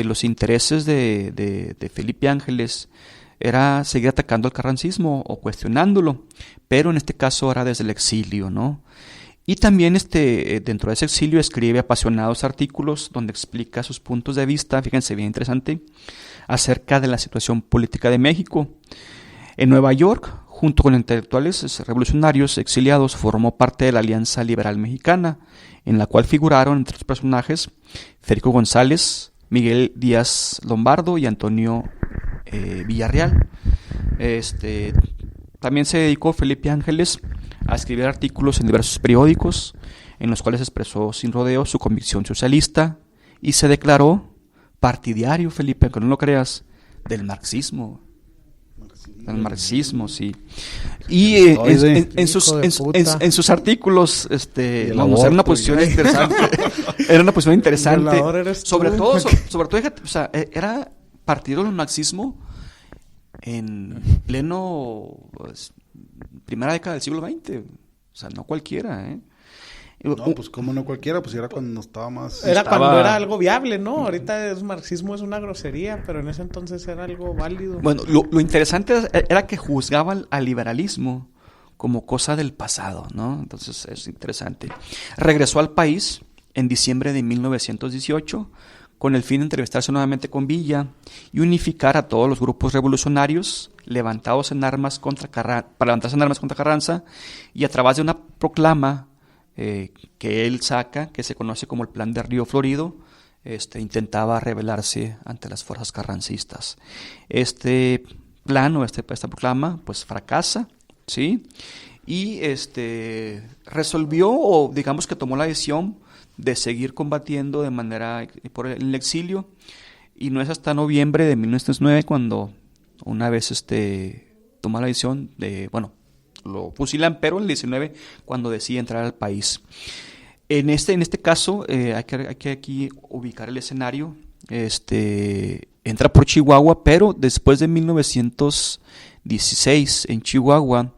los intereses de Felipe Ángeles era seguir atacando al carrancismo o cuestionándolo, pero en este caso era desde el exilio, ¿no? Y también dentro de ese exilio escribe apasionados artículos donde explica sus puntos de vista, fíjense bien interesante, acerca de la situación política de México. En Nueva York, junto con intelectuales revolucionarios exiliados, formó parte de la Alianza Liberal Mexicana, en la cual figuraron entre otros personajes Federico González, Miguel Díaz Lombardo y Antonio Villarreal. También se dedicó Felipe Ángeles a escribir artículos en diversos periódicos, en los cuales expresó sin rodeo su convicción socialista y se declaró partidario, Felipe, aunque no lo creas, del marxismo. Del marxismo, sí. Y en sus artículos, vamos, era una posición interesante. Era una posición interesante. Sobre todo, fíjate, o sea, era partidario del marxismo en pleno, pues, primera década del siglo XX. O sea, no cualquiera, ¿eh? No, pues como no cualquiera, pues era cuando estaba más... Cuando era algo viable, ¿no? Ahorita el marxismo es una grosería, pero en ese entonces era algo válido. Bueno, lo interesante era que juzgaban al liberalismo como cosa del pasado, ¿no? Entonces es interesante. Regresó al país en diciembre de 1918 con el fin de entrevistarse nuevamente con Villa y unificar a todos los grupos revolucionarios para levantarse en armas contra Carranza, y a través de una proclama que él saca, que se conoce como el Plan de Río Florido, intentaba rebelarse ante las fuerzas carrancistas. Este plan esta proclama pues fracasa, ¿sí? Y resolvió, o digamos que tomó la decisión de seguir combatiendo de manera por el exilio, y no es hasta noviembre de 1909 cuando una vez toma la decisión de, bueno, lo fusilan, pero en el 19 cuando decide entrar al país. En este caso hay que aquí ubicar el escenario. Entra por Chihuahua, pero después de 1916 en Chihuahua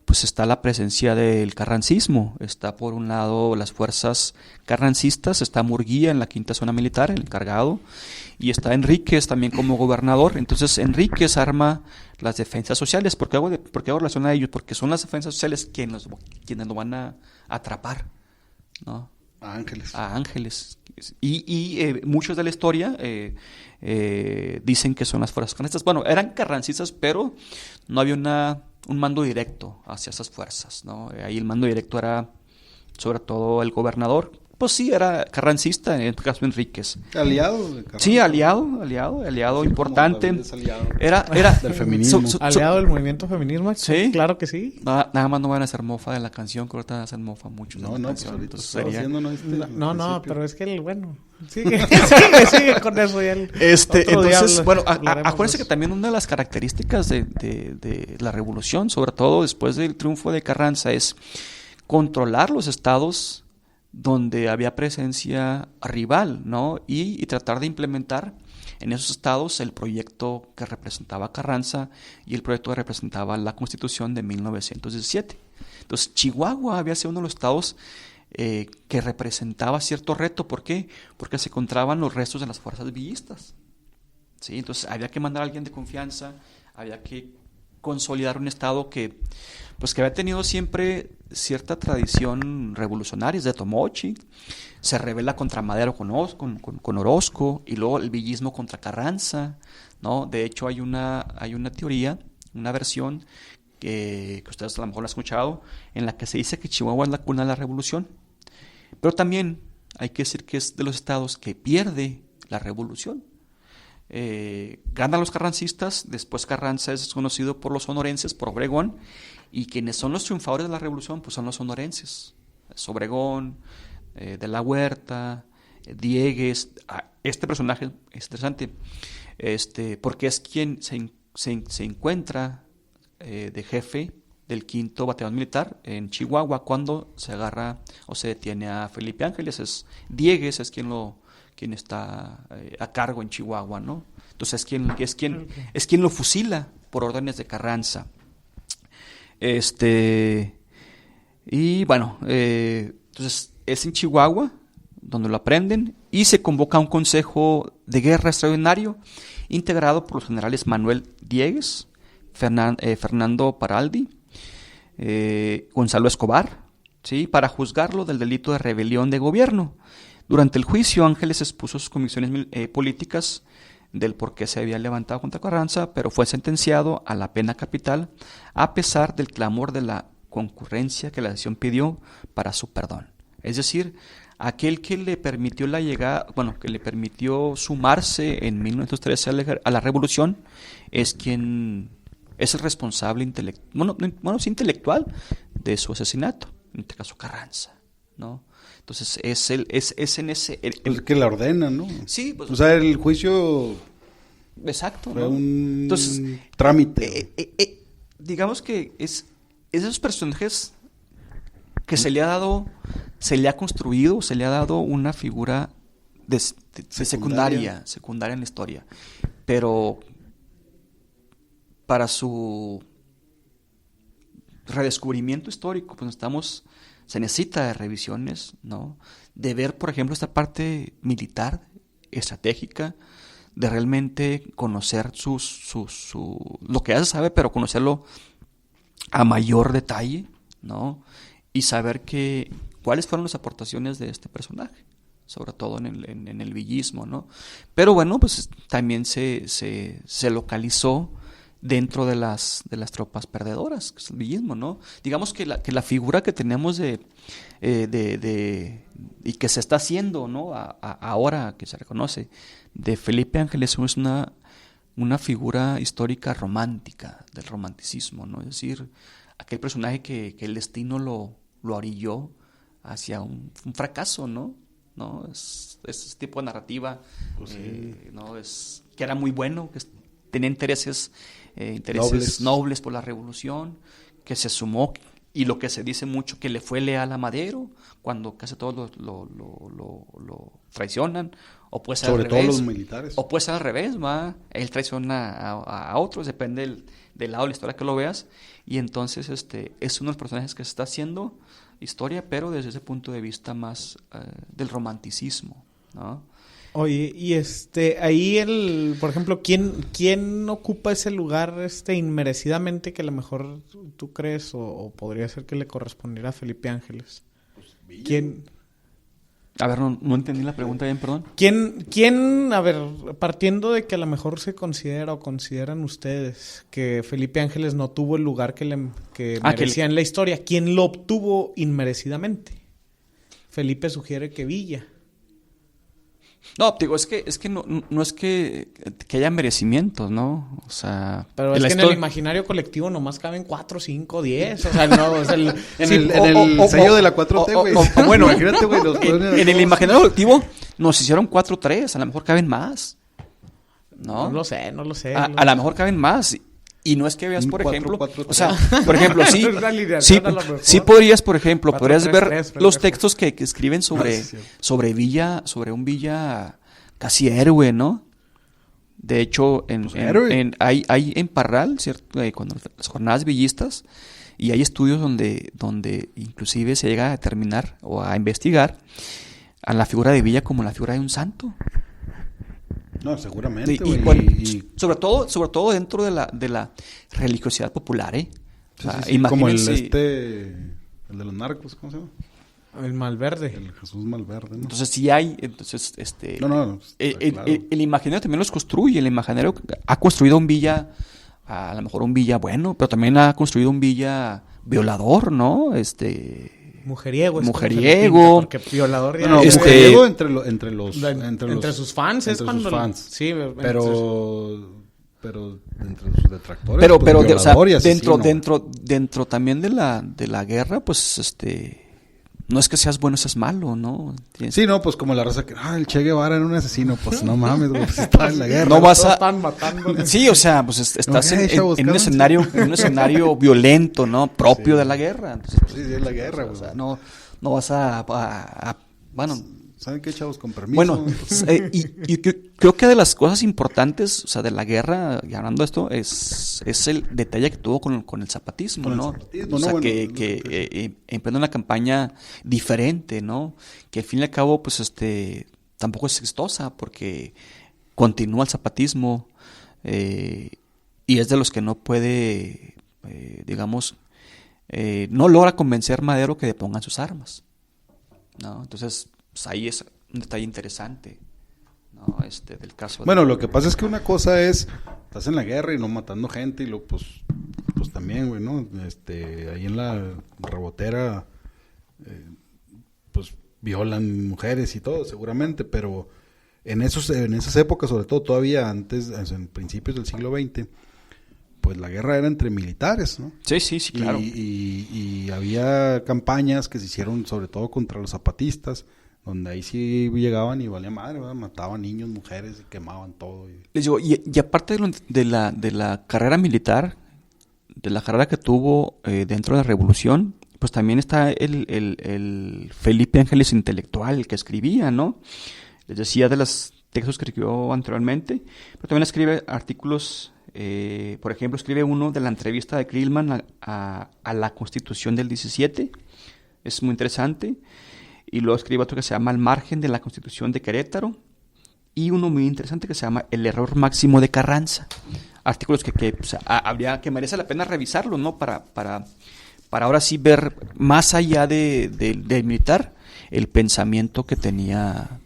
pues está la presencia del carrancismo. Está por un lado las fuerzas carrancistas, está Murguía en la quinta zona militar, el encargado, y está Enríquez también como gobernador. Entonces Enríquez arma las defensas sociales. ¿Por qué hago relación a ellos? Porque son las defensas sociales quienes lo van a atrapar, ¿no? A Ángeles. Y muchos de la historia dicen que son las fuerzas carrancistas. Bueno, eran carrancistas, pero no había un mando directo hacia esas fuerzas, ¿no? Ahí el mando directo era sobre todo el gobernador. Pues sí, era carrancista, en este caso Enríquez. Aliado de Carranza. Sí, aliado importante. Aliado Era del feminismo. Aliado del movimiento feminismo. Sí. Claro que sí. Nada más no van a hacer mofa de la canción, que ahorita hacen mofa mucho. No, pues ahorita estaba haciendo, No, pero es que sigue con eso ya. Entonces, bueno, acuérdense que también una de las características de la revolución, sobre todo después del triunfo de Carranza, es controlar los estados donde había presencia rival, ¿no? Y tratar de implementar en esos estados el proyecto que representaba Carranza y el proyecto que representaba la Constitución de 1917. Entonces, Chihuahua había sido uno de los estados que representaba cierto reto. ¿Por qué? Porque se encontraban los restos de las fuerzas villistas, ¿sí? Entonces, había que mandar a alguien de confianza, había que consolidar un estado que había tenido siempre cierta tradición revolucionaria, de Tomochi, se rebela contra Madero con Orozco, y luego el villismo contra Carranza, ¿no? De hecho hay una teoría, una versión que ustedes a lo mejor la han escuchado, en la que se dice que Chihuahua es la cuna de la revolución, pero también hay que decir que es de los estados que pierde la revolución. Ganan los carrancistas, después Carranza es conocido por los sonorenses, por Obregón, y quienes son los triunfadores de la revolución pues son los sonorenses, es Obregón, de la Huerta, Diegues. Este personaje es interesante, porque es quien se encuentra de jefe del 5º Batallón Militar en Chihuahua cuando se agarra o se detiene a Felipe Ángeles. Diegues es quien está a cargo en Chihuahua, ¿no? Entonces es quien lo fusila por órdenes de Carranza. Y bueno, entonces es en Chihuahua donde lo aprenden, y se convoca un consejo de guerra extraordinario integrado por los generales Manuel Diegues, Fernando Paraldi, Gonzalo Escobar, ¿sí? Para juzgarlo del delito de rebelión de gobierno. Durante el juicio, Ángeles expuso sus convicciones políticas del por qué se había levantado contra Carranza, pero fue sentenciado a la pena capital a pesar del clamor de la concurrencia que la decisión pidió para su perdón. Es decir, aquel que le permitió la llegada, que le permitió sumarse en 1913 a la revolución, es quien es el responsable intelectual de su asesinato, en este caso Carranza, ¿no? Entonces es en ese pues que la ordena, ¿no? Sí, pues, o sea, el juicio exacto, fue ¿no? un Entonces, trámite. Digamos que es esos personajes que se le ha construido, se le ha dado una figura de secundaria en la historia, pero para su redescubrimiento histórico, pues se necesita de revisiones, ¿no? De ver, por ejemplo, esta parte militar, estratégica, de realmente conocer lo que ya se sabe, pero conocerlo a mayor detalle, ¿no? Y saber cuáles fueron las aportaciones de este personaje, sobre todo en el villismo, ¿no? Pero bueno, pues también se localizó dentro de las tropas perdedoras, que es el villismo, ¿no? Digamos que la figura que tenemos y que se está haciendo, ¿no? Ahora que se reconoce, de Felipe Ángeles es una figura histórica romántica, del romanticismo, ¿no? Es decir, aquel personaje que el destino lo orilló hacia un fracaso, ¿no? Es ese tipo de narrativa, pues sí. ¿No? Que era muy bueno, que tenía intereses nobles por la revolución, que se sumó, y lo que se dice mucho, que le fue leal a Madero, cuando casi todos lo traicionan, o puede ser sobre al revés, todo los militares. O puede ser al revés, ¿va? Él traiciona a otros, depende del lado de la historia que lo veas, y entonces es uno de los personajes que se está haciendo historia, pero desde ese punto de vista más del romanticismo, ¿no? Oye, y ahí por ejemplo, ¿quién ocupa ese lugar inmerecidamente que a lo mejor tú crees o podría ser que le correspondiera a Felipe Ángeles? Pues, ¿Quién? A ver, no entendí la pregunta bien, perdón. ¿Quién, a ver, partiendo de que a lo mejor se considera o consideran ustedes que Felipe Ángeles no tuvo el lugar que merecía en la historia, ¿quién lo obtuvo inmerecidamente? Felipe sugiere que Villa. No, digo, es que no es que haya merecimientos, ¿no? O sea... Pero es que en el imaginario colectivo nomás caben 4, 5, 10. O sea, no, es el... en el sello de la 4T, güey. Bueno, imagínate, güey. En el imaginario colectivo nos hicieron 4 3. A lo mejor caben más. No lo sé. A lo mejor caben más. Y no es que veas, por 4, ejemplo... 4, o sea, por ejemplo, sí podrías, por ejemplo, 4, podrías 3, ver 3, los textos que escriben sobre Villa, sobre un Villa casi héroe, ¿no? De hecho, hay en Parral, ¿cierto? Cuando las jornadas villistas, y hay estudios donde inclusive se llega a determinar o a investigar a la figura de Villa como la figura de un santo. No, seguramente, y sobre todo dentro de la religiosidad popular, ¿eh? O sea, sí, como el de los narcos, ¿cómo se llama? El Malverde. El Jesús Malverde, ¿no? Entonces sí hay, No, el imaginario también los construye. El imaginario ha construido un Villa, a lo mejor un Villa bueno, pero también ha construido un Villa violador, ¿no? Mujeriego. Porque violador ya... mujeriego entre sus fans. Es cuando... Sus fans. Sí, pero entre sus detractores... Pero o sea, dentro también de la guerra, pues, no es que seas bueno, seas malo, ¿no? Sí, no, pues como la raza que... el Che Guevara era un asesino. Pues no mames, güey, pues está en la guerra. No vas a... Están matando. Sí, o sea, pues estás en un escenario violento, ¿no? Propio de la guerra. Entonces, sí, es la guerra, güey. O sea, no vas a bueno, ¿saben qué, chavos? Con permiso. Bueno, y creo que de las cosas importantes, o sea, de la guerra, y hablando de esto, es el detalle que tuvo con el zapatismo, ¿no? O sea, que emprende una campaña diferente, ¿no? Que al fin y al cabo, pues, tampoco es exitosa, porque continúa el zapatismo, y es de los que no puede, digamos, no logra convencer Madero que depongan sus armas, ¿no? Entonces, pues ahí es un detalle interesante, ¿no? Del caso. Bueno, lo que pasa es que una cosa es, estás en la guerra y no matando gente, y luego, pues también, güey, ¿no? Ahí en la rebotera, pues violan mujeres y todo, seguramente, pero en esas épocas, sobre todo todavía antes, en principios del siglo XX, pues la guerra era entre militares, ¿no? Sí, claro. Y había campañas que se hicieron sobre todo contra los zapatistas, donde ahí sí llegaban y valía madre, ¿verdad? Mataban niños, mujeres, y quemaban todo. Les digo, y aparte de la carrera militar, de la carrera que tuvo dentro de la Revolución, pues también está el Felipe Ángeles intelectual, el que escribía, ¿no? Les decía de los textos que escribió anteriormente, pero también escribe artículos. Por ejemplo, escribe uno de la entrevista de Krillman a la Constitución del 17, es muy interesante, y luego escribe otro que se llama Al margen de la Constitución de Querétaro, y uno muy interesante que se llama El error máximo de Carranza, artículos que pues, que merece la pena revisarlo, ¿no? Para ahora sí ver más allá del militar, el pensamiento que tenía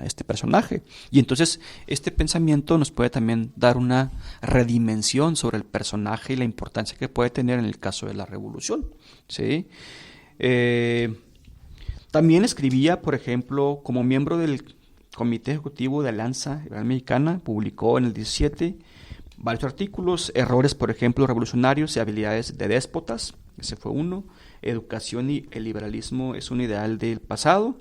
este personaje. Y entonces este pensamiento nos puede también dar una redimensión sobre el personaje y la importancia que puede tener en el caso de la Revolución, ¿sí? También escribía, por ejemplo, como miembro del Comité Ejecutivo de Alianza Liberal Mexicana, publicó en el 17 varios artículos, errores, por ejemplo, revolucionarios y habilidades de déspotas, ese fue uno. Educación y el liberalismo es un ideal del pasado,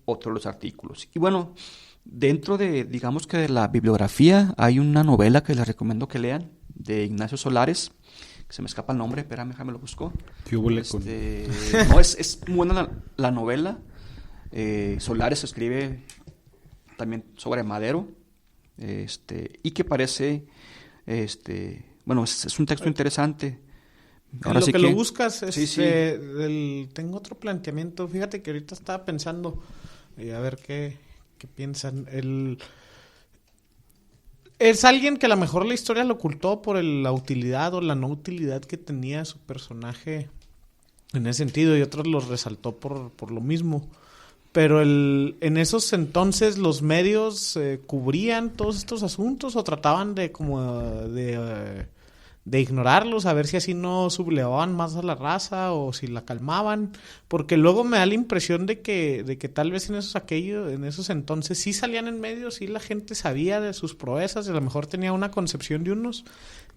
otro de los artículos. Y bueno, dentro digamos que de la bibliografía, hay una novela que les recomiendo que lean, de Ignacio Solares, que se me escapa el nombre, espérame, déjame lo busco. No, es muy buena la novela. Solares escribe también sobre Madero, y que parece, bueno, es un texto interesante. Ahora lo sí que lo buscas es tengo otro planteamiento. Fíjate que ahorita estaba pensando a ver qué piensan. Es alguien que a lo mejor la historia lo ocultó por la utilidad o la no utilidad que tenía su personaje en ese sentido, y otros lo resaltó por lo mismo. Pero en esos entonces los medios cubrían todos estos asuntos o trataban de ignorarlos, a ver si así no sublevaban más a la raza o si la calmaban, porque luego me da la impresión de que tal vez en esos entonces sí salían en medios, sí la gente sabía de sus proezas, y a lo mejor tenía una concepción de unos,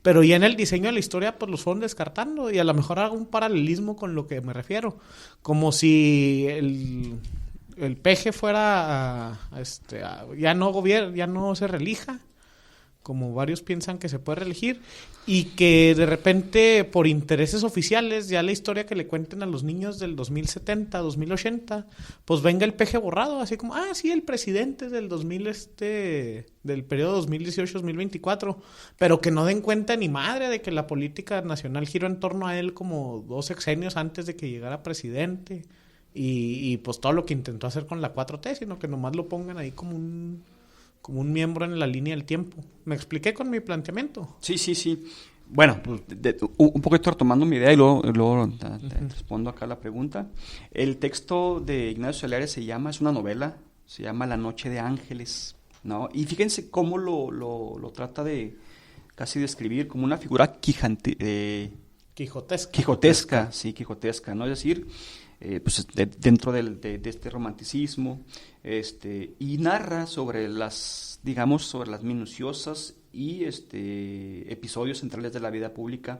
pero ya en el diseño de la historia pues los fueron descartando, y a lo mejor hago un paralelismo con lo que me refiero, como si el peje fuera ya no se reelija, como varios piensan que se puede reelegir, y que de repente por intereses oficiales ya la historia que le cuenten a los niños del 2070, 2080, pues venga el peje borrado, así como, sí, el presidente del del periodo 2018-2024, pero que no den cuenta ni madre de que la política nacional giró en torno a él como 2 sexenios antes de que llegara presidente, y pues todo lo que intentó hacer con la 4T, sino que nomás lo pongan ahí como un miembro en la línea del tiempo. ¿Me expliqué con mi planteamiento? Sí. Bueno, pues, un poquito retomando mi idea y luego te respondo acá la pregunta. El texto de Ignacio Solares es una novela, se llama La Noche de Ángeles, ¿no? Y fíjense cómo lo trata de casi describir como una figura quijotesca, ¿no? Es decir, pues dentro de este romanticismo, y narra sobre las minuciosas y episodios centrales de la vida pública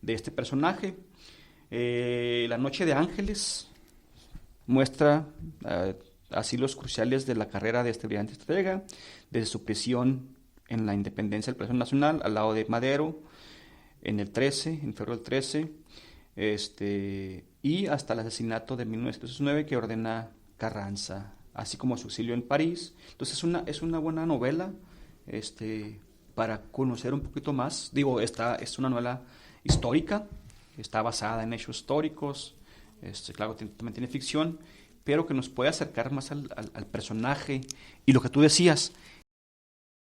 de este personaje. La Noche de Ángeles muestra así los cruciales de la carrera de este brillante estratega, desde su prisión en la independencia del Palacio Nacional al lado de Madero en febrero del 13, y hasta el asesinato de 1909 que ordena Carranza, así como su exilio en París. Entonces es una buena novela para conocer un poquito más. Digo, es una novela histórica, está basada en hechos históricos, claro, también tiene ficción, pero que nos puede acercar más al personaje. Y lo que tú decías,